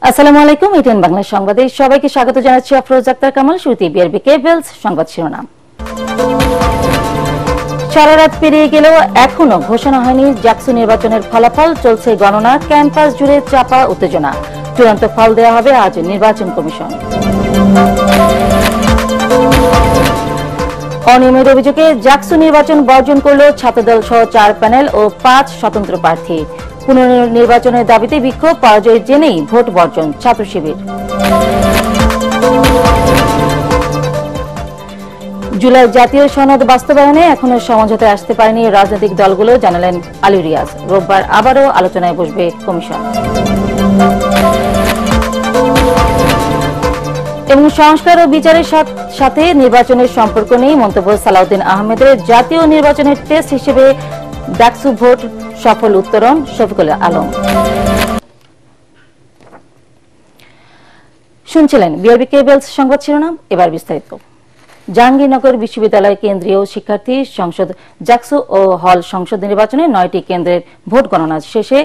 আসসালামু আলাইকুম, ইটিএন বাংলা সংবাদে সবাইকে স্বাগত জানাচ্ছি। আফরোজ আক্তার কামাল। শুরুতেই বিআরবি কেবলস সংবাদ শিরোনাম। সারা রাত পেরিয়ে গেলেও এখনো ঘোষণা হয়নি জাকসু নির্বাচনের ফলাফল। চলছে গণনা, ক্যাম্পাস জুড়ে চাপা উত্তেজনা। চূড়ান্ত ফল দেওয়া হবে আজ নির্বাচন কমিশন। অনিয়মের অভিযোগে জাকসু নির্বাচন বর্জন করল ছাত্রদল সহ 4 প্যানেল ও 5 স্বতন্ত্র প্রার্থী। পুনর্নির্বাচনের দাবিতে বিক্ষোভ, পরাজয় জেনেই ভোট বর্জন ছাত্র শিবির। জুলাই জাতীয় সনদ বাস্তবায়নে এখনো সমঝোতায় আসতে পারেনি রাজনৈতিক দলগুলো, জানালেন আলী রিয়াজ। রোববার আবারও আলোচনায় বসবে কমিশন। এবং সংস্কার ও বিচারের সাথে নির্বাচনের সম্পর্ক নেই মন্তব্য সালাউদ্দিন আহমেদের। জাতীয় নির্বাচনের টেস্ট হিসেবে ডাকসু ভোট সফল উত্তরণ শফিকুল আলম। শুনছিলেন বিআরবি কেবলস সংবাদ শিরোনাম। এবার বিস্তারিত। জাহাঙ্গীরনগর বিশ্ববিদ্যালয় কেন্দ্রীয় শিক্ষার্থী সংসদ জাকসু ও হল সংসদ নির্বাচনে 9টি কেন্দ্রের ভোট গণনা শেষে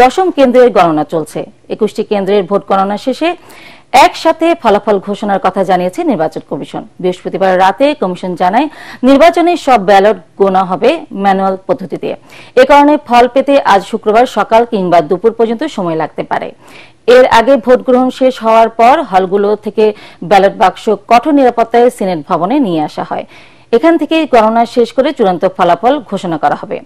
10ম কেন্দ্রের গণনা চলছে। 21টি কেন্দ্রের ভোট গণনা শেষে একসাথে ফলাফল ঘোষণার কথা জানিয়েছে নির্বাচন কমিশন। বৃহস্পতিবার রাতে কমিশন জানায়, নির্বাচনের সব ব্যালট গোনা হবে ম্যানুয়াল পদ্ধতিতে। এ কারণে ফল পেতে আজ শুক্রবার সকাল কিংবা দুপুর পর্যন্ত সময় লাগতে পারে। এর আগে ভোট গ্রহণ শেষ হওয়ার পর হলগুলো থেকে ব্যালট বাক্স কঠোর নিরাপত্তায় সিনেট ভবনে নিয়ে আসা হয়। এখান থেকে গণনা শেষ করে চূড়ান্ত ফলাফল ঘোষণা করা হবে।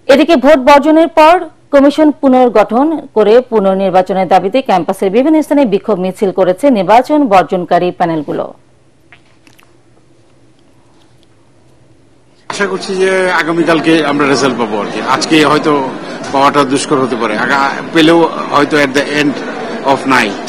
এদিকে ভোট বর্জনের পর কমিশন পুনর্গঠন করে পুনর্নির্বাচনের দাবিতে ক্যাম্পাসের বিভিন্ন স্থানে বিক্ষোভ মিছিল করেছে নির্বাচন বর্জনকারী প্যানেলগুলো। আশা করছি যে আগামীকালকে আমরা রেজাল্ট পাবো আর কি। আজকে হয়তো পাওয়াটা দুষ্কর হতে পারে, পেলেও হয়তো at the end of night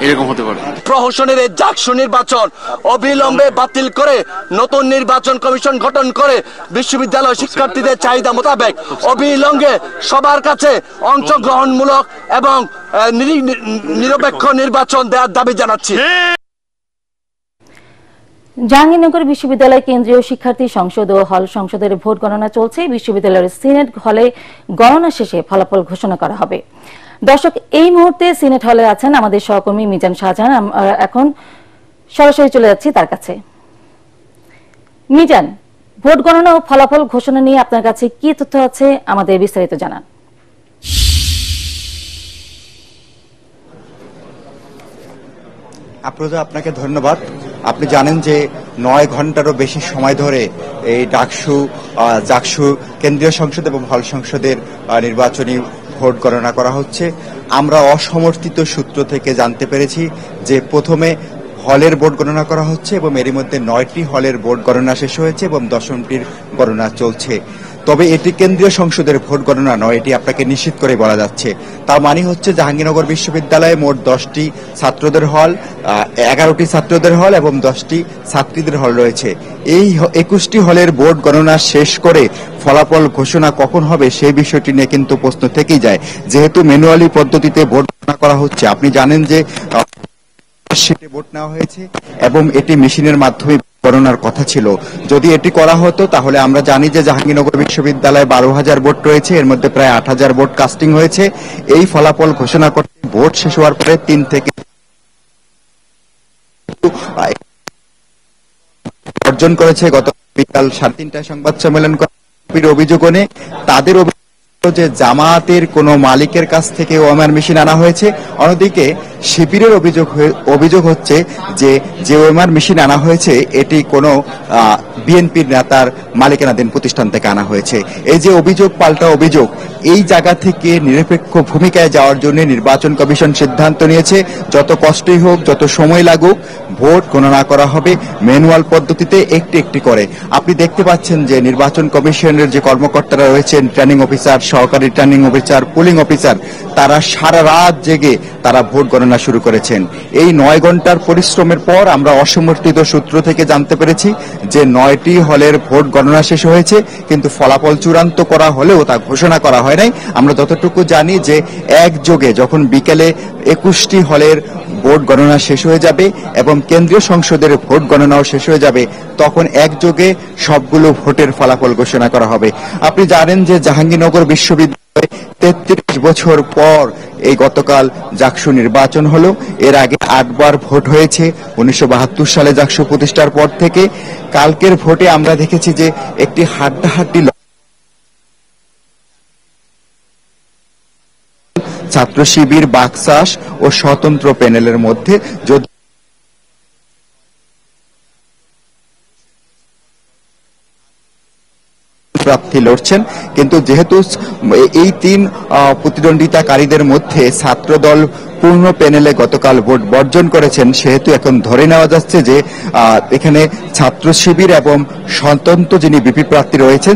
এরকম হতে পারে। প্রহসনের এই জাকসু নির্বাচন অবিলম্বে বাতিল করে নতুন নির্বাচন কমিশন গঠন করে বিশ্ববিদ্যালয় শিক্ষার্থীদের চাহিদা মোতাবেক অবিলম্বে সবার কাছে অংশগ্রহণমূলক এবং নিরপেক্ষ নির্বাচন দেওয়ার দাবি জানাচ্ছি। জাহাঙ্গীরনগর বিশ্ববিদ্যালয় কেন্দ্রীয় শিক্ষার্থী সংসদ ও হল সংসদের ভোট গণনা চলছে। বিশ্ববিদ্যালয়ের সিনেট হলে গণনা শেষে ফলাফল ঘোষণা করা হবে। দর্শক, এই মুহূর্তে সিনেট হলে আছেন আমাদের সহকর্মী মিজান শাহজাহান। আমরা এখন সরাসরি চলে যাচ্ছি তার কাছে। মিজান, ভোট গণনা ও ফলাফল ঘোষণা নিয়ে আপনার কাছে কি তথ্য আছে, আমাদের বিস্তারিত জানান। আফরোজা, আপনাকে ধন্যবাদ। আপনি জানেন যে 9 ঘন্টারও বেশি সময় ধরে এই জাকসু কেন্দ্রীয় সংসদ এবং হল সংসদের নির্বাচনী ভোট গণনা করা হচ্ছে। আমরা অসমর্থিত সূত্র থেকে জানতে পেরেছি যে প্রথমে হলের ভোট গণনা করা হচ্ছে এবং এরই মধ্যে 9টি হলের ভোট গণনা শেষ হয়েছে এবং 10মটির গণনা চলছে। তবে এটি কেন্দ্রীয় সংসদের ভোট গণনা নয়, এটি আপনাকে নিশ্চিত করে বলা যাচ্ছে। তার মানে হচ্ছে জাহাঙ্গীরনগর বিশ্ববিদ্যালয়ে মোট 10টি ছাত্রদের হল, 11টি ছাত্রদের হল এবং 10টি ছাত্রীদের হল রয়েছে। এই 21টি হলের ভোট গণনা শেষ করে ফলাফল ঘোষণা কখন হবে সেই বিষয়টি নিয়ে কিন্তু প্রশ্ন থেকেই যায়, যেহেতু ম্যানুয়ালি পদ্ধতিতে ভোট গণনা করা হচ্ছে। আপনি জানেন যে সেটে ভোট নেওয়া হয়েছে এবং এটি মেশিনের মাধ্যমে গণনার কথা ছিল। যদি এটি করা হতো তাহলে আমরা জানি যে জাহাঙ্গীরনগর বিশ্ববিদ্যালয়ে 12,000 ভোট রয়েছে, এর মধ্যে প্রায় 8,000 ভোট কাস্টিং হয়েছে। এই ফলাফল ঘোষণা করতে ভোট শেষ হওয়ার পরে 3 থেকে অর্জন করেছে। গত বিকাল 3:30টায় সংবাদ সম্মেলন করে অভিযোগ এনে তাদের যে জামায়াতের কোন মালিকের কাছ থেকে ওএমআর মেশিন আনা হয়েছে। অন্যদিকে শিবিরের অভিযোগ হচ্ছে যে ওএমআর মেশিন আনা হয়েছে এটি কোন বিএনপির নেতার মালিকানাধীন প্রতিষ্ঠান থেকে আনা হয়েছে। এই যে অভিযোগ পাল্টা অভিযোগ, এই জায়গা থেকে নিরপেক্ষ ভূমিকায় যাওয়ার জন্য নির্বাচন কমিশন সিদ্ধান্ত নিয়েছে যত কষ্টই হোক, যত সময় লাগুক, ভোট গণনা করা হবে ম্যানুয়াল পদ্ধতিতে একটি একটি করে। আপনি দেখতে পাচ্ছেন যে নির্বাচন কমিশনের যে কর্মকর্তারা রয়েছেন, ট্রেনিং অফিসার, সহকারী ট্রেনিং অফিসার, পুলিং অফিসার, তারা সারা রাত জেগে তারা ভোট গণনা শুরু করেছেন। এই 9 ঘন্টার পরিশ্রমের পর আমরা অসমর্থিত সূত্র থেকে জানতে পেরেছি যে 9টি হলের ভোট গণনা শেষ হয়েছে, কিন্তু ফলাফল চূড়ান্ত করা হলেও তা ঘোষণা করা হয় নাই। আমরা যতটুকু জানি যে একযোগে যখন বিকেলে 21টি হলের ভোট গণনা শেষ হয়ে যাবে এবং কেন্দ্রীয় সংসদের ভোট গণনাও শেষ হয়ে যাবে, তখন একযোগে সবগুলো ভোটের ফলাফল ঘোষণা করা হবে। আপনি জানেন যে জাহাঙ্গীরনগর বিশ্ববিদ্যালয়ে 33 বছর পর এই গতকাল জাকসু নির্বাচন হলো। এর আগে 8 বার ভোট হয়েছে 1972 সালে জাকসু প্রতিষ্ঠার পর থেকে। কালকের ভোটে আমরা দেখেছি যে একটি হাড্ডাহাড্ডি ছাত্র শিবির, বাকশাস ও স্বতন্ত্র প্যানেলের মধ্যে প্রার্থী লড়ছেন। কিন্তু যেহেতু এই 3 প্রতিদ্বন্দ্বিতাকারীদের মধ্যে ছাত্রদল পূর্ণ প্যানেলে গতকাল ভোট বর্জন করেছেন, সেহেতু এখন ধরে নেওয়া যাচ্ছে যে এখানে ছাত্র শিবির এবং স্বতন্ত্র যিনি বিপি প্রার্থী রয়েছেন,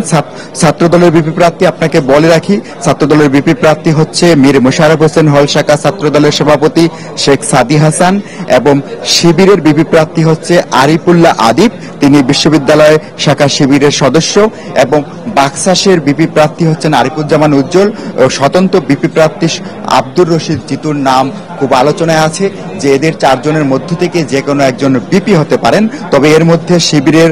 ছাত্রদলের বিপি প্রার্থী আপনাকে বলে রাখি, ছাত্রদলের বিপি প্রার্থী হচ্ছে মীর মোশাররফ হোসেন হল শাখা ছাত্রদলের সভাপতি শেখ সাদি হাসান, এবং শিবিরের বিপি প্রার্থী হচ্ছে আরিফুল্লাহ আদিব, তিনি বিশ্ববিদ্যালয় শাখা শিবিরের সদস্য, এবং বাকশাসের বিপি প্রার্থী হচ্ছেন আরিফুজ্জামান উজ্জ্বল, ও স্বতন্ত্র বিপি প্রার্থী আব্দুর রশিদ জিতুর নাম খুব আলোচনায় আছে যে এদের 4 জনের মধ্য থেকে যে কোনো একজন বিপি হতে পারেন। তবে এর মধ্যে শিবিরের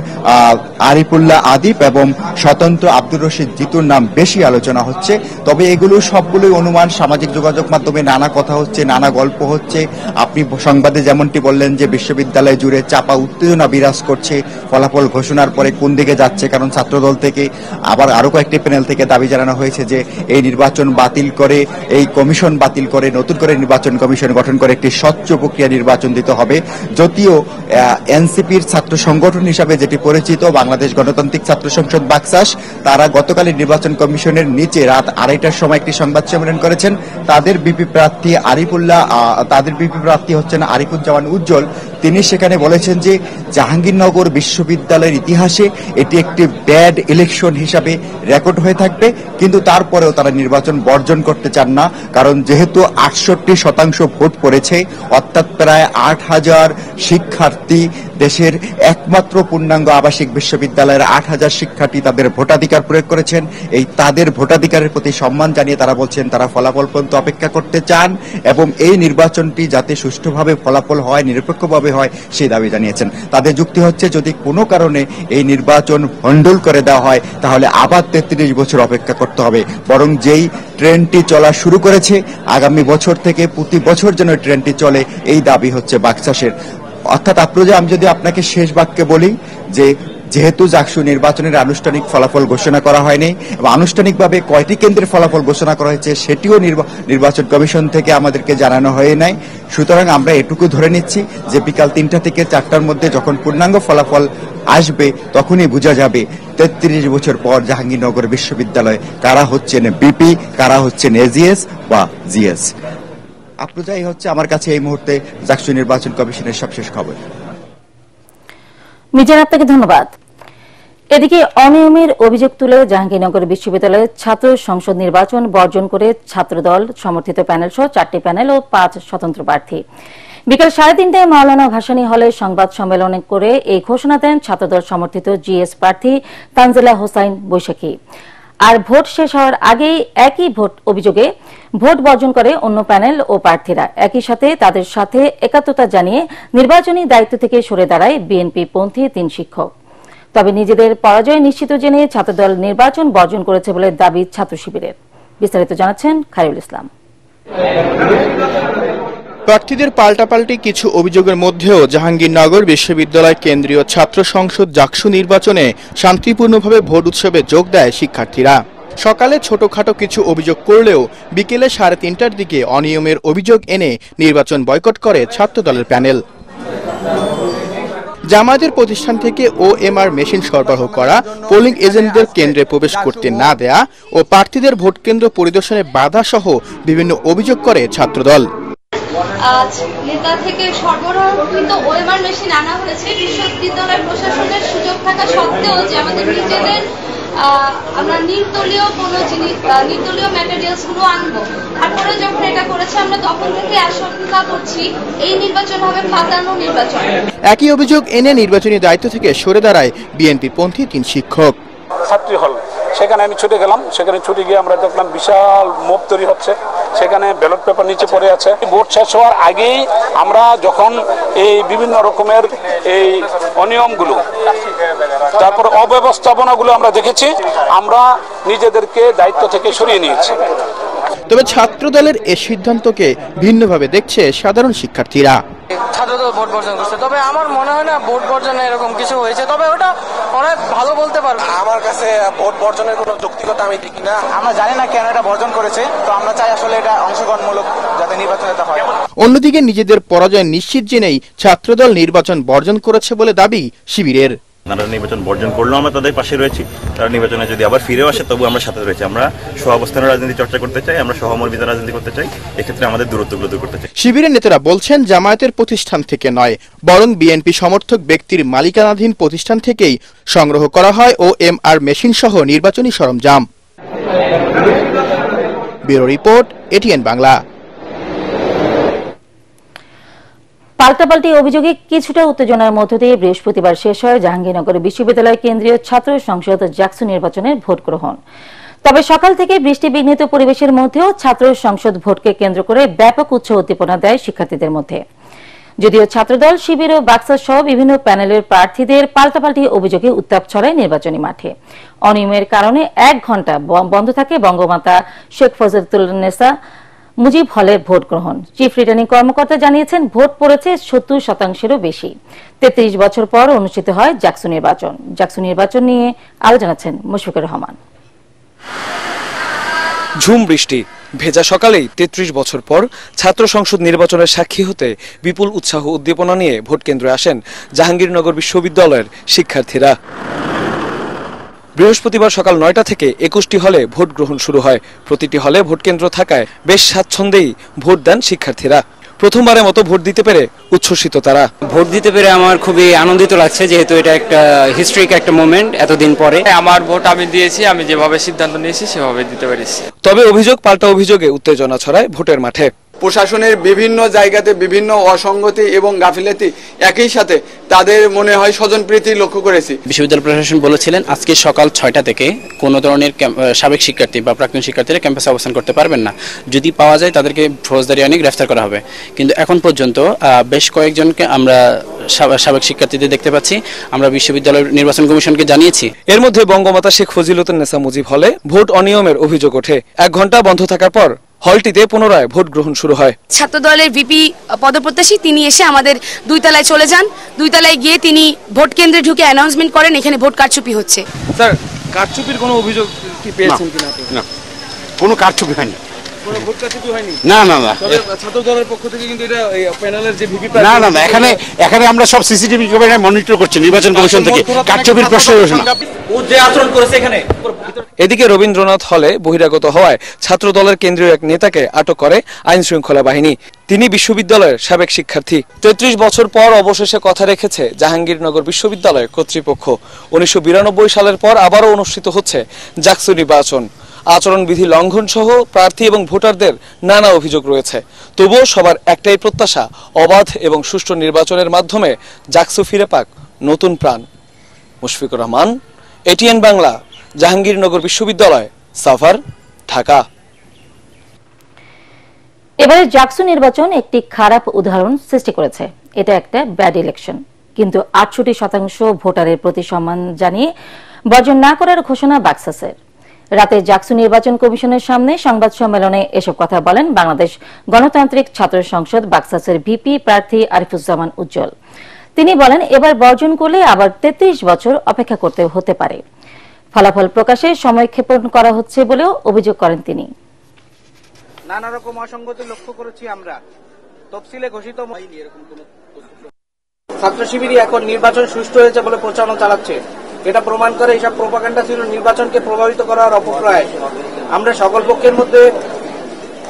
আরিফুল্লাহ আদিব এবং স্বতন্ত্র আব্দুর রশিদ জিতুর নাম বেশি আলোচনা হচ্ছে। তবে এগুলো সবগুলোই অনুমান, সামাজিক যোগাযোগ মাধ্যমে নানা কথা হচ্ছে, নানা গল্প হচ্ছে। আপনি সংবাদে যেমনটি বললেন যে বিশ্ববিদ্যালয় জুড়ে চাপা উত্তেজনা বিরাজ করছে ফলাফল ঘোষণার পরে কোন দিকে যাচ্ছে, কারণ ছাত্রদল থেকে আবার আরো কয়েকটি প্যানেল থেকে দাবি জানানো হয়েছে যে এই নির্বাচন বাতিল করে, এই কমিশন বাতিল করে নতুন করে নির্বাচন কমিশন গঠন করে একটি স্বচ্ছ প্রক্রিয়া নির্বাচন দিতে হবে। যদিও এনসিপির ছাত্র সংগঠন হিসাবে যেটি পরিচিত বাংলাদেশ গণতান্ত্রিক ছাত্র সংসদ বাকশাস, তারা গতকালের নির্বাচন কমিশনের নিচে রাত 2:30টার সময় একটি সংবাদ সম্মেলন করেছেন। তাদের বিপি প্রার্থী হচ্ছেন আরিফুজ্জামান উজ্জ্বল। তিনি সেখানে বলেছেন যে জাহাঙ্গীরনগর বিশ্ববিদ্যালয়ের ইতিহাসে এটি একটি ব্যাড ইলেকশন হিসাবে রেকর্ড হয়ে থাকবে, কিন্তু তারপরেও তারা নির্বাচন বর্জন করতে চান না, কারণ যেহেতু 68% ভোট পড়েছে, অর্থাৎ প্রায় 8,000 শিক্ষার্থী, দেশের একমাত্র পূর্ণাঙ্গ আবাসিক বিশ্ববিদ্যালয়ের 8,000 শিক্ষার্থী তাদের ভোটাধিকার প্রয়োগ করেছেন। এই তাদের ভোটাধিকারের প্রতি সম্মান জানিয়ে তারা বলছেন তারা ফলাফল পর্যন্ত অপেক্ষা করতে চান, এবং এই নির্বাচনটি যাতে সুষ্ঠুভাবে ফলাফল হয়, নিরপেক্ষভাবে হয়, সেই দাবি জানিয়েছেন। তাদের যুক্তি হচ্ছে যদি কোনো কারণে এই নির্বাচন ভণ্ডুল করে দেওয়া হয় তাহলে আবার 33 বছর অপেক্ষা করতে হবে, বরং যেই ট্রেনটি চলা শুরু করেছে আগামী বছর থেকে প্রতি বছর যেন ট্রেনটি চলে, এই দাবি হচ্ছে বাকশাসের। অর্থাৎ আমি যদি আপনাকে শেষ বাক্যে বলি যে যেহেতু জাকসু নির্বাচনের আনুষ্ঠানিক ফলাফল ঘোষণা করা হয়নি এবং আনুষ্ঠানিকভাবে কয়টি কেন্দ্রের ফলাফল ঘোষণা করা হয়েছে সেটিও নির্বাচন কমিশন থেকে আমাদেরকে জানানো হয় নাই, সুতরাং আমরা এটুকু ধরে নিচ্ছি যে বিকাল 3টা থেকে 4টার মধ্যে যখন পূর্ণাঙ্গ ফলাফল আসবে তখনই বোঝা যাবে 33 বছর পর জাহাঙ্গীরনগর বিশ্ববিদ্যালয় কারা হচ্ছেন বিপি, কারা হচ্ছেন এজিএস বা জিএস। আপনারাই হচ্ছে আমার কাছে এই মুহূর্তে জাকসু নির্বাচন কমিশনের সবশেষ খবর। মিজান, আপনাকে ধন্যবাদ। এদিকে অনিয়মের অভিযোগ তুলে জাহাঙ্গীরনগর বিশ্ববিদ্যালয়ের ছাত্র সংসদ নির্বাচন বর্জন করে ছাত্রদল সমর্থিত প্যানেল সহ 4টি প্যানেল ও 5 স্বতন্ত্র প্রার্থী বিকেল 3:30টায় মাওলানা ভাসানী হলে সংবাদ সম্মেলন করে এই ঘোষণা দেন ছাত্রদল সমর্থিত জিএস প্রার্থী তানজিলা হোসাইন বৈশাখী। আর ভোট শেষ হওয়ার আগেই একই অভিযোগে ভোট বর্জন করে অন্য প্যানেল ও প্রার্থীরা। একই সাথে তাদের সাথে একাত্মতা জানিয়ে নির্বাচনী দায়িত্ব থেকে সরে দাঁড়ায় বিএনপি পন্থী 3 শিক্ষক। তবে নিজেদের পরাজয় নিশ্চিত জেনে ছাত্রদল নির্বাচন বর্জন করেছে বলে দাবি ছাত্র শিবিরের। বিস্তারিত জানাচ্ছেন খায়রুল ইসলাম। প্রার্থীদের পাল্টাপাল্টি কিছু অভিযোগের মধ্যেও জাহাঙ্গীরনগর বিশ্ববিদ্যালয় কেন্দ্রীয় ছাত্র সংসদ জাকসু নির্বাচনে শান্তিপূর্ণভাবে ভোট উৎসবে যোগ দেয় শিক্ষার্থীরা। সকালে ছোটখাটো কিছু অভিযোগ করলেও বিকেলে 3:30টার দিকে অনিয়মের অভিযোগ এনে নির্বাচন বয়কট করে ছাত্রদলের প্যানেল। জামায়াতের প্রতিষ্ঠান থেকে ওএমআর মেশিন সরবরাহ করা, পোলিং এজেন্টদের কেন্দ্রে প্রবেশ করতে না দেয়া ও প্রার্থীদের ভোট কেন্দ্র পরিদর্শনে বাধা সহ বিভিন্ন অভিযোগ করে ছাত্রদল। আজ নেতা থেকে সরবরাহকৃত ওএমআর মেশিন আনা হয়েছে বিশ্ববিদ্যালয় প্রশাসনের সুযোগ থাকা সত্ত্বেও যে আমাদের নিজেদের আমরা নির্দলীয় কোনো জিনিস নির্দলীয় ম্যাটেরিয়ালস গুলো আনবো, তারপরে যখন এটা করেছে আমরা তখন থেকে আশঙ্কা করছি এই নির্বাচন হবে পাতানো নির্বাচন। একই অভিযোগ এনে নির্বাচনী দায়িত্ব থেকে সরে দাঁড়ায় বিএনপি পন্থী 3 শিক্ষক। ছাত্রী হল সেখানে আমি ছুটে গেলাম, সেখানে ছুটে গিয়ে আমরা দেখলাম বিশাল মোব তৈরি হচ্ছে, সেখানে ব্যালট পেপার নিচে পড়ে আছে। ভোট শেষ হওয়ার আগেই আমরা যখন এই বিভিন্ন রকমের এই অনিয়মগুলো তারপর অব্যবস্থাপনাগুলো আমরা দেখেছি, আমরা নিজেদেরকে দায়িত্ব থেকে সরিয়ে নিয়েছি। তবে ছাত্রদলের এ সিদ্ধান্তকে ভিন্নভাবে দেখছে সাধারণ শিক্ষার্থীরা। ছাত্রদল ভোট বর্জন করছে, তবে আমার মনে হয় না ভোট বর্জনে এরকম কিছু হয়েছে, তবে ওটা অনেক ভালো বলতে পারবো। আমার কাছে ভোট বর্জনের কোনো যৌক্তিকতা আমি দেখি না। আমরা জানি না কেন এটা বর্জন করেছে, তো আমরা চাই আসলে এটা অংশগ্রহণমূলক যাতে নির্বাচনে হয়। অন্যদিকে নিজেদের পরাজয় নিশ্চিত জেনেই ছাত্রদল নির্বাচন বর্জন করেছে বলে দাবি শিবিরের। তারা নির্বাচন বর্জন করলেও আমরা তাদের পাশে রয়েছি, তারা নির্বাচনে যদি আবার ফিরেও আসে তবু আমরা সাথে রয়েছি। আমরা সহাবস্থানের রাজনীতি চর্চা করতে চাই, আমরা সহমর্মিতার রাজনীতি করতে চাই, এক্ষেত্রে আমাদের দূরত্বগুলো দূর করতে চাই। শিবিরের নেতারা বলছেন জামায়াতের প্রতিষ্ঠান থেকে নয়, বরং বিএনপি সমর্থক ব্যক্তির মালিকানাধীন প্রতিষ্ঠান থেকেই সংগ্রহ করা হয় OMR মেশিন সহ নির্বাচনী সরঞ্জাম। Bureau report, ATN Bangla. পাল্টাপাল্টি অভিযোগে কিছুটা উত্তেজনার মধ্য দিয়ে বৃহস্পতিবার শেষ হয় জাহাঙ্গীরনগর বিশ্ববিদ্যালয় কেন্দ্রীয় ছাত্র সংসদ জাকসু নির্বাচনের ভোট গ্রহণ। তবে সকাল থেকে বৃষ্টিবিঘ্নিত পরিবেশের মধ্যেও ছাত্র সংসদ ভোটকে কেন্দ্র করে ব্যাপক উৎসাহ উদ্দীপনা দেয় শিক্ষার্থীদের মধ্যে। যদিও ছাত্রদল, শিবির ও বাক্সাস সহ বিভিন্ন প্যানেলের প্রার্থীদের পাল্টাপাল্টি অভিযোগে উত্তাপ ছড়ায় নির্বাচনী মাঠে। অনিয়মের কারণে 1 ঘণ্টা বন্ধ থাকে বঙ্গমাতা শেখ ফজলতুন্নেসা মুজিব হলের ভোট গ্রহণ। চিফ রিটার্নিং কর্মকর্তা জানিয়েছেন, ভোট পড়েছে 70%-এরও বেশি। 33 বছর পর অনুষ্ঠিত হয় জাকসু নির্বাচন। জাকসু নির্বাচন নিয়ে আরো জানাচ্ছেন মুশফিকুর রহমান। ঝুম বৃষ্টি ভেজা সকালেই 33 বছর পর ছাত্র সংসদ নির্বাচনের সাক্ষী হতে বিপুল উৎসাহ উদ্দীপনা নিয়ে ভোট কেন্দ্রে আসেন জাহাঙ্গীরনগর বিশ্ববিদ্যালয়ের শিক্ষার্থীরা। বৃহস্পতিবার সকাল 9টা থেকে 21টি হলে ভোট গ্রহণ শুরু হয়। প্রতিটি হলে ভোট কেন্দ্র থাকায় বেশ স্বাচ্ছন্দ্যেই ভোট দেন শিক্ষার্থীরা। প্রথমবারের মতো ভোট দিতে পেরে উচ্ছ্বসিত তারা। ভোট দিতে পেরে আমার খুবই আনন্দিত লাগছে, যেহেতু এটা একটা হিস্ট্রিক একটা মোমেন্ট এতদিন পরে। আমার ভোট আমি দিয়েছি, আমি যেভাবে সিদ্ধান্ত নিয়েছি সেভাবে দিতে পেরেছি। তবে অভিযোগ পাল্টা অভিযোগে উত্তেজনা ছড়ায় ভোটের মাঠে। প্রশাসনের বিভিন্ন জায়গাতে বিভিন্ন অসঙ্গতি এবং গাফিলতি একই সাথে তাদের মনে হয় স্বজনপ্রীতি লক্ষ্য করেছি। বিশ্ববিদ্যালয় প্রশাসন বলেছিলেন আজকে সকাল 6টা থেকে কোনো ধরনের সাবেক শিক্ষার্থী বা প্রাক্তন শিক্ষার্থীরা ক্যাম্পাসে অবস্থান করতে পারবেন না। যদি পাওয়া যায় তাদেরকে ফৌজদারি আইনে গ্রেফতার করা হবে। কিন্তু এখন পর্যন্ত বেশ কয়েকজনকে আমরা সাবেক শিক্ষার্থীদের দেখতে পাচ্ছি। আমরা বিশ্ববিদ্যালয় নির্বাচন কমিশনকে জানিয়েছি। এর মধ্যে বঙ্গমাতা শেখ ফজিলতুন্নেসা মুজিব হলে ভোট অনিয়মের অভিযোগ ওঠে। 1 ঘণ্টা বন্ধ থাকার পর হলটিতে পুনরায় ভোট গ্রহণ শুরু হয়। ছাত্রদলের ভিপি পদপ্রত্যাশী তিনি এসে আমাদের 2 তলায় চলে যান। 2 তলায় গিয়ে তিনি ভোট কেন্দ্রে ঢুকে অ্যানাউন্সমেন্ট করেন এখানে ভোট কারচুপি হচ্ছে। স্যার, কারচুপির কোনো অভিযোগ কি পেয়েছেন কিনা? না, কোনো কারচুপি হয়নি। কোনো ভোট কারচুপি হয়নি? না না না। তবে ছাত্রদলের পক্ষ থেকে কিন্তু এটা প্যানেলের যে ভিপি না না না, এখানে আমরা সব সিসিটিভি ক্যামেরা মনিটর করছি নির্বাচন কমিশন থেকে। কারচুপির প্রশ্ন ওঠে না। ও যে আচরণ করেছে এখানে। এদিকে রবীন্দ্রনাথ হলে বহিরাগত হওয়ায় ছাত্রদলের কেন্দ্রীয় এক নেতাকে আটক করে আইন শৃঙ্খলা বাহিনী। তিনি বিশ্ববিদ্যালয়ের সাবেক শিক্ষার্থী। 33 বছর পর অবশেষে কথা রেখেছে জাহাঙ্গীরনগর বিশ্ববিদ্যালয় কর্তৃপক্ষ। 1992 সালের পর আবারও অনুষ্ঠিত হচ্ছে জাকসু নির্বাচন। আচরণবিধি লঙ্ঘন সহ প্রার্থী এবং ভোটারদের নানা অভিযোগ রয়েছে। তবুও সবার একটাই প্রত্যাশা, অবাধ এবং সুষ্ঠু নির্বাচনের মাধ্যমে জাকসু ফিরে পাক নতুন প্রাণ। মুশফিকুর রহমান, ATN বাংলা, জাহাঙ্গীরনগর বিশ্ববিদ্যালয়, সাভার, ঢাকা। এবারে জাকসু নির্বাচন একটি খারাপ উদাহরণ সৃষ্টি করেছে। এটা একটা ব্যাড ইলেকশন, কিন্তু 68% ভোটারের প্রতি সম্মান জানিয়ে বর্জন না করার ঘোষণা বাক্সাসের। রাতে জাকসু নির্বাচন কমিশনের সামনে সংবাদ সম্মেলনে এসব কথা বলেন বাংলাদেশ গণতান্ত্রিক ছাত্র সংসদ বাক্সাসের ভিপি প্রার্থী আরিফুজ্জামান উজ্জ্বল। তিনি বলেন, এবার বর্জন করলে আবার 33 বছর অপেক্ষা করতে হতে পারে। ফলাফল প্রকাশে সময় ক্ষেপণ করা হচ্ছে বলেও অভিযোগ করেন তিনি। নানা রকম অসঙ্গতি লক্ষ্য করেছি আমরা, তফসিলে ঘোষিত হয়নি এরকম কোনো। ছাত্র শিবিরই এখন নির্বাচন সুষ্ঠু হয়েছে বলে প্রচারণা চালাচ্ছে। এটা প্রমাণ করে এইসব প্রোপাগান্ডা ছিল নির্বাচনকে প্রভাবিত করার অপপ্রয়াস। আমরা সকল পক্ষের মধ্যে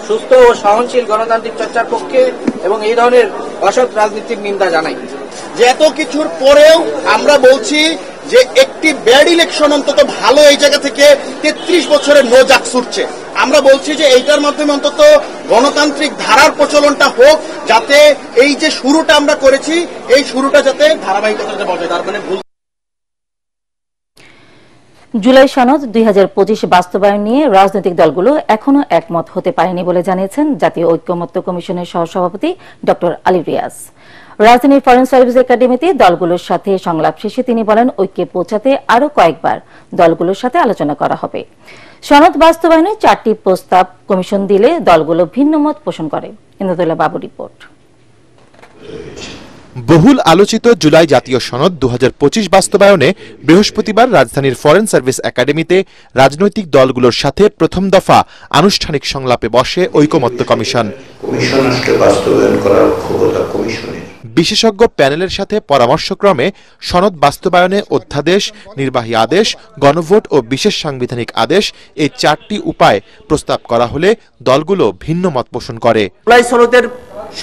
সুস্থ ও সহনশীল গণতান্ত্রিক চর্চার পক্ষে এবং এই ধরনের অসৎ রাজনীতির নিন্দা জানাই। যে এত কিছুর পরেও আমরা বলছি যে একটি ব্যাড ইলেকশন অন্তত ভালো এই জায়গা থেকে 33 বছরের নো জাকসু উঠছে। আমরা বলছি যে এইটার মাধ্যমে অন্তত গণতান্ত্রিক ধারার প্রচলনটা হোক, যাতে এই যে শুরুটা আমরা করেছি এই শুরুটা যাতে ধারাবাহিকতাতে বজায়। তার মানে জুলাই সনদ 2025 বাস্তবায়ন নিয়ে রাজনৈতিক দলগুলো এখনো একমত হতে পারেনি বলে জানিয়েছেন জাতীয় ঐক্যমত্য কমিশনের সহসভাপতি ড আলী রিয়াজ। রাজধানীর ফরেন সার্ভিস একাডেমিতে দলগুলোর সাথে সংলাপ শেষে তিনি বলেন, ঐক্যে পৌঁছাতে আরও কয়েকবার দলগুলোর সাথে আলোচনা করা হবে। সনদ বাস্তবায়নে 4টি প্রস্তাব কমিশন দিলে দলগুলো ভিন্ন মত পোষণ করে। ইন্দ্রদুল্লাহ বাবু রিপোর্ট। বহুল আলোচিত জুলাই জাতীয় সনদ 2025 বাস্তবায়নে বৃহস্পতিবার রাজধানীর ফরেন সার্ভিস একাডেমিতে রাজনৈতিক দলগুলোর সাথে প্রথম দফা আনুষ্ঠানিক সংলাপে বসে ঐকমত্য কমিশন। বাস্তবায়ন করার ক্ষমতা কমিশনের বিশেষজ্ঞ প্যানেলের সাথে পরামর্শক্রমে সনদ বাস্তবায়নে অধ্যাদেশ, নির্বাহী আদেশ, গণভোট ও বিশেষ সাংবিধানিক আদেশ এই 4টি উপায় প্রস্তাব করা হলে দলগুলো ভিন্ন মত পোষণ করে। জুলাই সনদের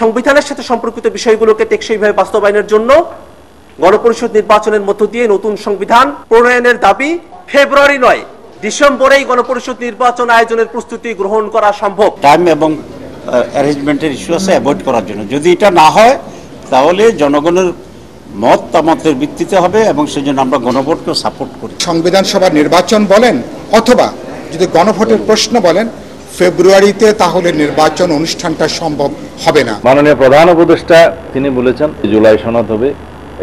সংবিধানের সাথে সম্পর্কিত বিষয়গুলোকে টেকসইভাবে বাস্তবায়নের জন্য গণপরিষদ নির্বাচনের মধ্য দিয়ে নতুন সংবিধান প্রণয়নের দাবি। ফেব্রুয়ারি নয়, ডিসেম্বরেই গণপরিষদ নির্বাচন আয়োজনের প্রস্তুতি গ্রহণ করা সম্ভব। টাইম এবং অ্যারেঞ্জমেন্টের ইস্যু আছে অ্যাভয়েড করার জন্য। যদি এটা না হয় তাহলে জনগণের মতামতের ভিত্তিতে হবে এবং সেজন্য আমরা গণভোটকে সাপোর্ট করি। সংবিধান সভার নির্বাচন বলেন অথবা যদি গণভোটের প্রশ্ন বলেন ফেব্রুয়ারিতে, তাহলে নির্বাচন অনুষ্ঠানটা সম্ভব হবে না। মাননীয় প্রধান উপদেষ্টা তিনি বলেছেন জুলাই সনদ হবে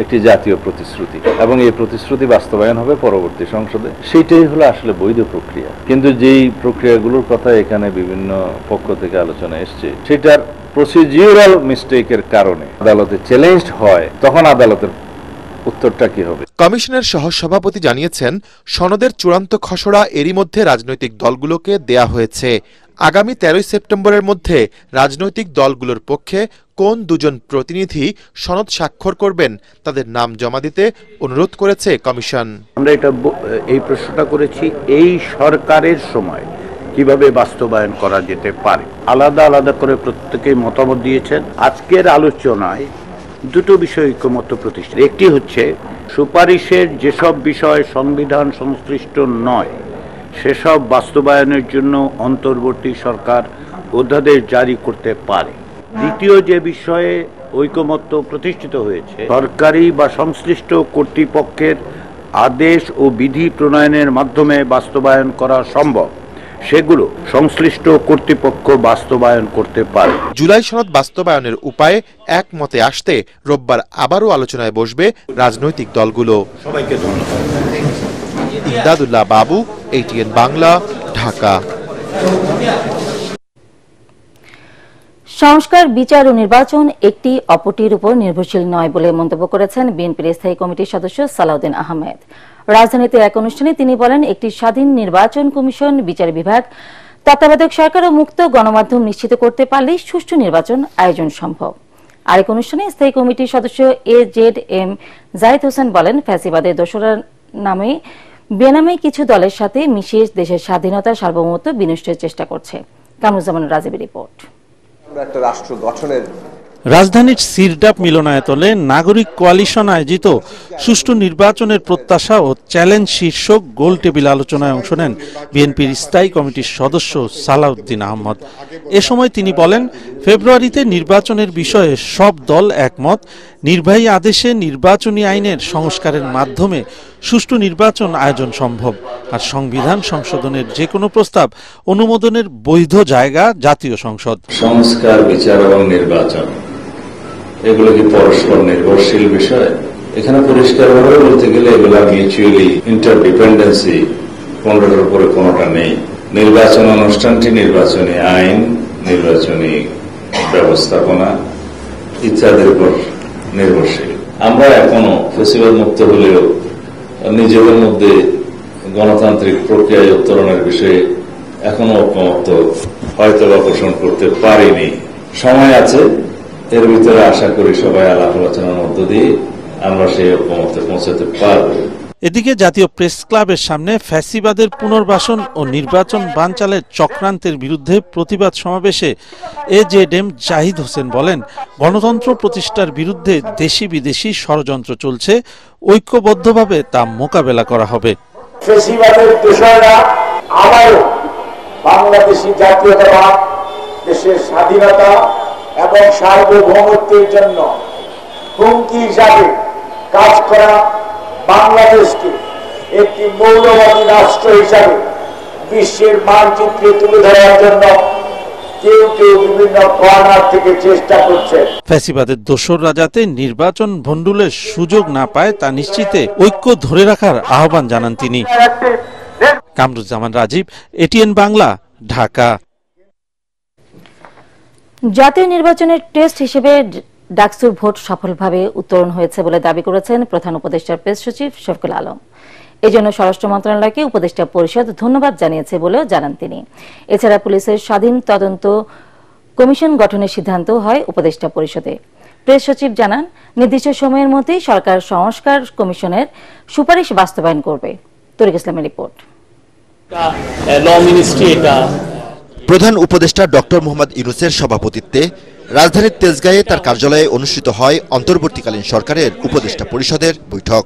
একটি জাতীয় প্রতিশ্রুতি এবং এই প্রতিশ্রুতি বাস্তবায়ন হবে পরবর্তী সংসদে। সেটাই হলো আসলে বৈধ প্রক্রিয়া। কিন্তু যেই প্রক্রিয়াগুলোর কথা এখানে বিভিন্ন পক্ষ থেকে আলোচনা এসছে, সেটার প্রসিডিউরাল মিস্টেকের কারণে আদালতে চ্যালেঞ্জড হয়, তখন আদালতের উত্তরটা কি হবে? কমিশনের সহসভাপতি জানিয়েছেন, সনদের চূড়ান্ত খসড়া এরই মধ্যে রাজনৈতিক দলগুলোকে দেয়া হয়েছে। আগামী 13 সেপ্টেম্বরের মধ্যে রাজনৈতিক দলগুলোর পক্ষে কোন দুজন প্রতিনিধি সনদ স্বাক্ষর করবেন তাদের নাম জমা দিতে অনুরোধ করেছে কমিশন। আমরা এই প্রশ্নটা করেছি এই সরকারের সময় কিভাবে বাস্তবায়ন করা যেতে পারে। আলাদা আলাদা করে প্রত্যেকেই মতামত দিয়েছেন। আজকের আলোচনায় দুটো বিষয় ঐকমত্য প্রতিষ্ঠা। একটি হচ্ছে সুপারিশের যেসব বিষয় সংবিধান সংশ্লিষ্ট নয় সেসব বাস্তবায়নের জন্য অন্তর্বর্তী সরকার অধ্যাদেশ জারি করতে পারে। দ্বিতীয় যে বিষয়ে ঐকমত্য প্রতিষ্ঠিত হয়েছে, সরকারি বা সংশ্লিষ্ট কর্তৃপক্ষের আদেশ ও বিধি প্রণয়নের মাধ্যমে বাস্তবায়ন করা সম্ভব, সেগুলো সংশ্লিষ্ট কর্তৃপক্ষ বাস্তবায়ন করতে পারে। জুলাই সনদ বাস্তবায়নের উপায়ে একমতে আসতে রোববার আবারও আলোচনায় বসবে রাজনৈতিক দলগুলো। সবাইকে ধন্যবাদ। ইমদাদুল্লাহ বাবু, ATN বাংলা, ঢাকা। সংস্কার, বিচার ও নির্বাচন একটি অপরটির উপর নির্ভরশীল নয় বলে মন্তব্য করেছেন বিএনপির স্থায়ী কমিটির সদস্য সালাউদ্দিন আহমেদ। রাজধানীতে এক অনুষ্ঠানে তিনি বলেন, একটি স্বাধীন নির্বাচন কমিশন, বিচার বিভাগ, তত্ত্বাবধায়ক সরকার ও মুক্ত গণমাধ্যম নিশ্চিত করতে পারলেই সুষ্ঠু নির্বাচন আয়োজন সম্ভব। আরেক অনুষ্ঠানে স্থায়ী কমিটির সদস্য AZM জাহিদ হোসেন বলেন, ফ্যাসিবাদের দোসরা নামে বেনামে কিছু দলের সাথে মিশিয়ে দেশের স্বাধীনতা সার্বভৌমত্ব বিনষ্টের চেষ্টা করছে। কামরুজ্জামান রাজীবের রিপোর্ট। একটা রাষ্ট্র গঠনের রাজধানীর সিরডাপ মিলনায়তনে নাগরিক কোয়ালিশন আয়োজিত সুষ্ঠু নির্বাচনের প্রত্যাশা ও চ্যালেঞ্জ শীর্ষক গোল টেবিল আলোচনায় অংশ নেন বিএনপির স্থায়ী কমিটির সদস্য সালাউদ্দিন আহমদ। এ সময় তিনি বলেন, ফেব্রুয়ারিতে নির্বাচনের বিষয়ে সব দল একমত। নির্বাহী আদেশে নির্বাচনী আইনের সংস্কারের মাধ্যমে সুষ্ঠু নির্বাচন আয়োজন সম্ভব। আর সংবিধান সংশোধনের যে কোনো প্রস্তাব অনুমোদনের বৈধ জায়গা জাতীয় সংসদ। সংস্কার, বিচার এবং নির্বাচন এগুলো কি পরস্পর নির্ভরশীল বিষয়? এখানে পরিষ্কারভাবে বলতে গেলে এগুলা মিউচুয়ালি ইন্টারডিপেন্ডেন্সি, কোনটার উপরে কোনটা নেই। নির্বাচন অনুষ্ঠানটি নির্বাচনী আইন, নির্বাচনী ব্যবস্থাপনা ইত্যাদির উপর নির্ভরশীল। আমরা এখনো ফেসিবাদ মুক্ত হলেও নিজেদের মধ্যে গণতান্ত্রিক প্রক্রিয়ায় উত্তরণের বিষয়ে এখনো ঐকমত্য হয়তো বা পোষণ করতে পারিনি। সময় আছে, এর ভিতরে আশা করি সবাই আলাপ আলোচনার মধ্য দিয়ে আমরা সেই ঐকমত্যে পৌঁছাতে পারব। এদিকে জাতীয় প্রেস ক্লাবের সামনে ফ্যাসিবাদের পুনর্বাসন ও নির্বাচন বানচালের চক্রান্তের বিরুদ্ধে প্রতিবাদ সমাবেশে AZM জাহিদ হোসেন বলেন, গণতন্ত্র প্রতিষ্ঠার বিরুদ্ধে দেশি বিদেশি ষড়যন্ত্র চলছে, ঐক্যবদ্ধভাবে তা মোকাবেলা করা হবে। ফ্যাসিবাদের দোসররা আবারও বাংলাদেশি জাতীয়তাবাদ, দেশের স্বাধীনতা এবং সার্বভৌমত্বের জন্য হুমকি হিসাবে কাজ করা বাংলাদেশকে একটি মৌলবাদী রাষ্ট্র হিসাবে বিশ্বের মানচিত্রে তুলে ধরার জন্য কেউ কেউ বিভিন্ন কর্নার থেকে চেষ্টা করছে। ফ্যাসিবাদের দোসররা যাতে নির্বাচন ভণ্ডুলের সুযোগ না পায় তা নিশ্চিতে ঐক্য ধরে রাখার আহ্বান জানান তিনি। কামরুজ্জামান রাজীব, এটিএন বাংলা, ঢাকা। জাতীয় নির্বাচনের টেস্ট হিসেবে ডাকসুর ভোট সফলভাবে উত্তরণ হয়েছে বলে দাবি করেছেন প্রধান উপদেষ্টার প্রেস সচিব শফিকুল আলম। এজন্য স্বরাষ্ট্র মন্ত্রণালয়কে উপদেষ্টা পরিষদ ধন্যবাদ জানিয়েছে বলেও জানান তিনি। এছাড়া পুলিশের স্বাধীন তদন্ত কমিশন গঠনের সিদ্ধান্ত হয় উপদেষ্টা পরিষদে। প্রেস সচিব জানান, নির্দিষ্ট সময়ের মধ্যেই সরকার সংস্কার কমিশনের সুপারিশ বাস্তবায়ন করবে। তরিক ইসলামের রিপোর্ট। প্রধান উপদেষ্টা ডক্টর মোহাম্মদ ইউনূসের সভাপতিত্বে রাজধানীর তেজগাঁয়ে তার কার্যালয়ে অনুষ্ঠিত হয় অন্তর্বর্তীকালীন সরকারের উপদেষ্টা পরিষদের বৈঠক।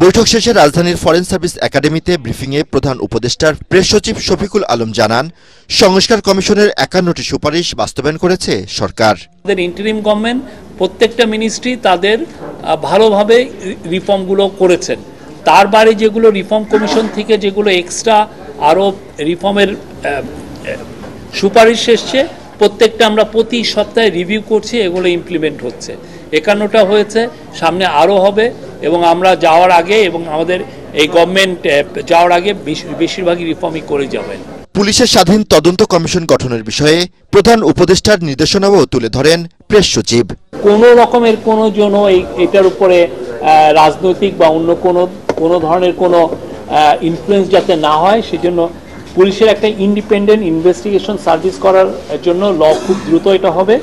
বৈঠক শেষে রাজধানীর ফরেন সার্ভিস একাডেমিতে ব্রিফিংয়ে প্রধান উপদেষ্টার প্রেস সচিব শফিকুল আলম জানান, সংস্কার কমিশনের 51টি সুপারিশ বাস্তবায়ন করেছে সরকার। ইন্টারিম গভর্নমেন্ট প্রত্যেকটা মিনিস্ট্রি তাদের ভালোভাবে রিফর্মগুলো করেছেন। তার বাইরে যেগুলো রিফর্ম কমিশন থেকে যেগুলো এক্সট্রা আরও রিফর্মের সুপারিশ এসছে, প্রত্যেকটা আমরা প্রতি সপ্তাহে রিভিউ করছি, এগুলো ইমপ্লিমেন্ট হচ্ছে। 51টা হয়েছে, সামনে আরও হবে এবং আমরা যাওয়ার আগে এবং আমাদের এই গভর্নমেন্ট যাওয়ার আগে বেশিরভাগই রিফর্মই করে যাবেন। পুলিশের স্বাধীন তদন্ত কমিশন গঠনের বিষয়ে প্রধান উপদেষ্টার নির্দেশনাও তুলে ধরেন প্রেস সচিব। কোনো রকমের কোনো জন্য এটার উপরে রাজনৈতিক বা অন্য কোনো ধরনের কোনো ইনফ্লুয়েন্স যাতে না হয়, সেজন্য পুলিশের একটা ইন্ডিপেন্ডেন্ট ইনভেস্টিগেশন সার্ভিস করার জন্য ল খুব দ্রুত এটা হবে।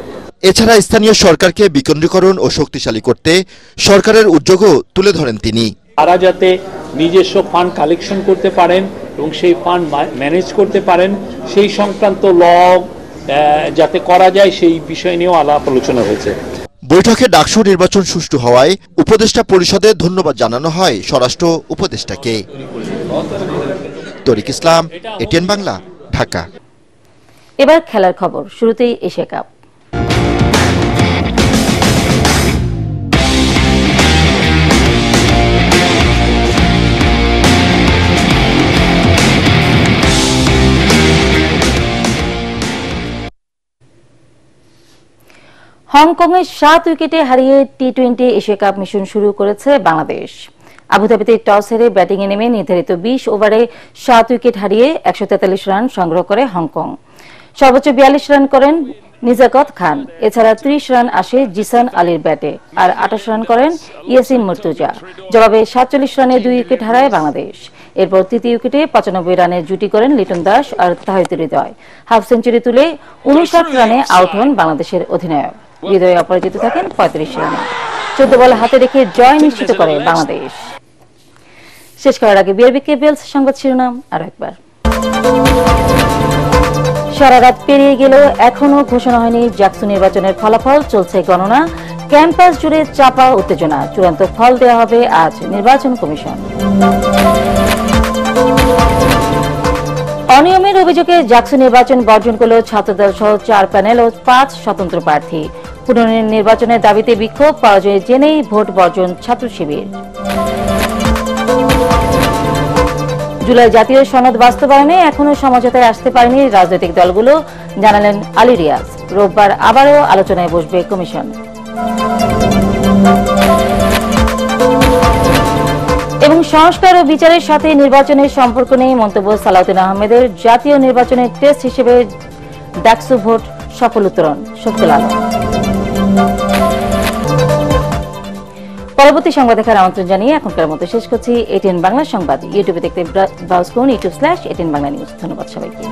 এছাড়া স্থানীয় সরকারকে বিকেন্দ্রীকরণ ও শক্তিশালী করতে সরকারের উদ্যোগও তুলে ধরেন তিনি। তারা যাতে নিজস্ব ফান্ড কালেকশন করতে পারেন এবং সেই ফান্ড ম্যানেজ করতে পারেন, সেই সংক্রান্ত ল যাতে করা যায়, সেই বিষয় নিয়েও আলাপ আলোচনা হয়েছে। বৈঠকে ডাকসু নির্বাচন সুষ্ঠু হওয়ায় উপদেষ্টা পরিষদে ধন্যবাদ জানানো হয় স্বরাষ্ট্র উপদেষ্টাকে। তরিক ইসলাম, এটিএন বাংলা, ঢাকা। এবার খেলার খবর। শুরুতেই এশিয়া কাপ। হংকংয়ে 7 উইকেটে হারিয়ে টি-20 এশিয়া কাপ মিশন শুরু করেছে বাংলাদেশ। আবুধাবিতে টস হেরে ব্যাটিংয়ে নেমে নির্ধারিত 20 ওভারে 7 উইকেট হারিয়ে 143 রান সংগ্রহ করে হংকং। সর্বোচ্চ 42 রান করেন নিজাকত খান। এছাড়া 30 রান আসে জিসান আলীর ব্যাটে, আর 28 রান করেন ইয়াসিন মুর্তজা। জবাবে 47 রানে 2 উইকেট হারায় বাংলাদেশ। এরপর তৃতীয় উইকেটে 95 রানের জুটি করেন লিটন দাস আর তাহিদ হৃদয়। হাফ সেঞ্চুরি তুলে 59 রানে আউট হন বাংলাদেশের অধিনায়ক। হৃদয় অপরাজিত থাকেন 35 রানে। 14 বল হাতে রেখে জয় নিশ্চিত করে বাংলাদেশ। শেষ করার আগে বিআরবি কেবলস সংবাদ শিরোনাম আর একবার। সারা রাত পেরিয়ে গেলেও এখনো ঘোষণা হয়নি জাকসু নির্বাচনের ফলাফল, চলছে গণনা। ক্যাম্পাস জুড়ে চাপা উত্তেজনা, চূড়ান্ত ফল দেওয়া হবে আজ নির্বাচন কমিশন। অনিয়মের অভিযোগে জাকসু নির্বাচন বর্জন করল ছাত্রদল সহ 4 প্যানেল ও 5 স্বতন্ত্র প্রার্থী। পুনর্নির্বাচনের দাবিতে বিক্ষোভ, পরাজয় জেনেই ভোট বর্জন ছাত্র শিবির। জুলাই জাতীয় সনদ বাস্তবায়নে এখনো সমঝোতায় আসতে পারেনি রাজনৈতিক দলগুলো, জানালেন আলী রিয়াজ। রোববার আবারও আলোচনায় বসবে কমিশন। এবং সংস্কার ও বিচারের সাথে নির্বাচনের সম্পর্ক নেই মন্তব্য সালাউদ্দিন আহমেদের। জাতীয় নির্বাচনের টেস্ট হিসেবে ডাকসু ভোট সফল উত্তরণ শফিকুল আলম। পরবর্তী সংবাদ দেখার আমন্ত্রণ জানিয়ে এখনকার মতো শেষ করছি এটিএন বাংলা সংবাদ। ইউটিউবে দেখতে ব্রাউজ করুন youtube/এটিএন বাংলা নিউজ। ধন্যবাদ সবাইকে।